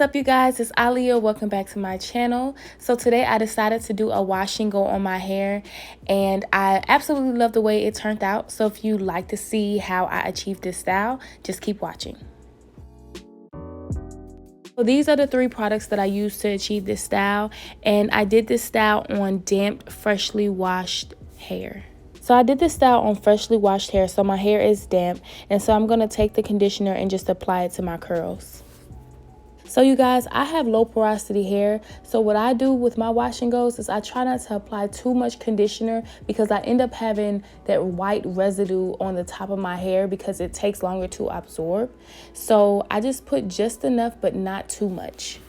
up, you guys? It's Alia. Welcome back to my channel. So today I decided to do a wash and go on my hair, and I absolutely love the way it turned out. So if you like to see how I achieved this style, just keep watching. So these are the 3 products that I used to achieve this style, and I did this style on damp, freshly washed hair. So I did this style on freshly washed hair, so my hair is damp, and so I'm going to take the conditioner and just apply it to my curls. So you guys, I have low porosity hair, so what I do with my wash and goes is I try not to apply too much conditioner because I end up having that white residue on the top of my hair because it takes longer to absorb. So I just put just enough but not too much.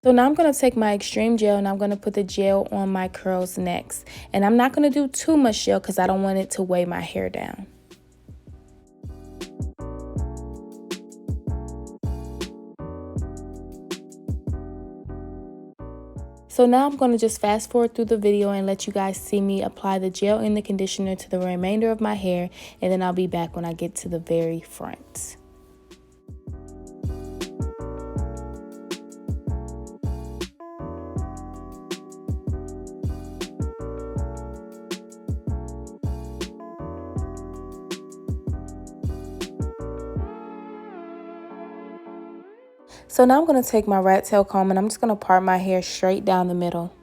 So now I'm going to take my extreme gel and I'm going to put the gel on my curls next. And I'm not going to do too much gel because I don't want it to weigh my hair down. So now I'm going to just fast forward through the video and let you guys see me apply the gel and the conditioner to the remainder of my hair, and then I'll be back when I get to the very front. So now I'm going to take my rat tail comb and I'm just going to part my hair straight down the middle.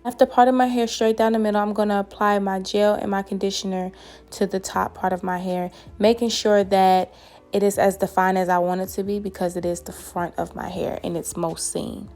After parting my hair straight down the middle, I'm going to apply my gel and my conditioner to the top part of my hair, making sure that it is as defined as I want it to be because it is the front of my hair and it's most seen.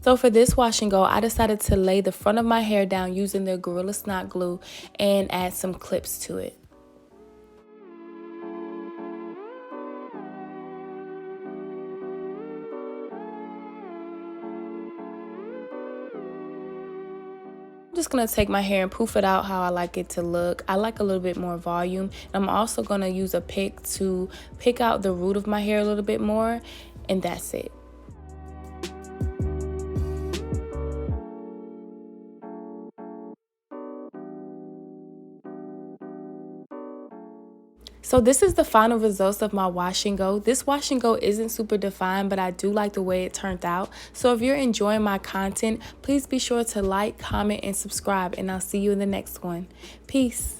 So for this wash and go, I decided to lay the front of my hair down using the Gorilla Snot glue and add some clips to it. I'm just going to take my hair and poof it out how I like it to look. I like a little bit more volume. I'm also going to use a pick to pick out the root of my hair a little bit more, and that's it. So this is the final results of my wash and go. This wash and go isn't super defined, but I do like the way it turned out. So if you're enjoying my content, please be sure to like, comment, and subscribe, and I'll see you in the next one. Peace.